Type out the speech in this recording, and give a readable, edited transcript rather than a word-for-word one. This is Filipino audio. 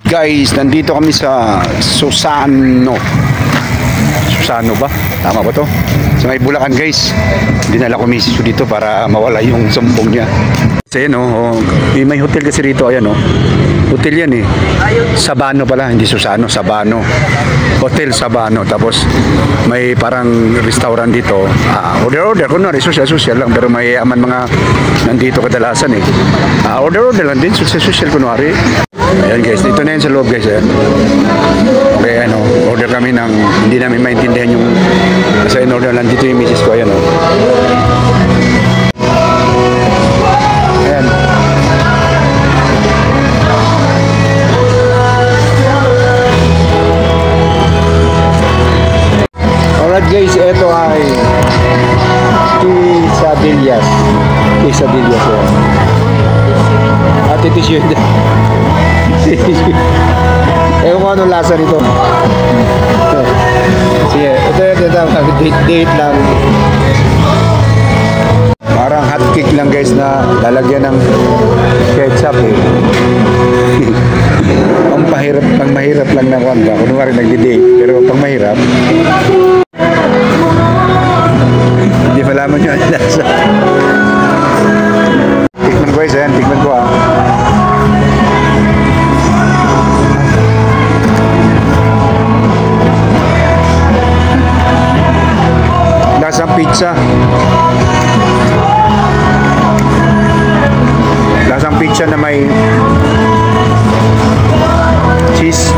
Guys, nandito kami sa Susano. Susano ba? Tama ba to? Sa may Bulacan guys. Dinala ko misis ko dito para mawala yung sumbong niya. Kasi yan may hotel kasi rito. Ayan hotel yan Sabano pala, hindi Susano, Sabano. Hotel Sabano. Tapos may parang restaurant dito. Order. Kunwari, social lang. Pero may aman mga nandito kadalasan order lang din. Social kunwari. Ayan guys, dito na yan sa loob guys. Okay, order kami ng hindi namin maintindihan yung sa in-order lang dito yung misis ko. Ayan Ayan. Alright guys, ito ay quesadillas. Quesadillas yan. At ito siya. Ewan ko anong lasa nito. Sige, ito date lang. Parang hotcake lang guys na lalagyan ng ketchup pang mahirap lang na kanta. Kunwari nagdi-date, pero pang mahirap hindi malaman nyo ang lasa. Tikman ko guys, tikman ko lasang pizza. Lasang pizza na may cheese.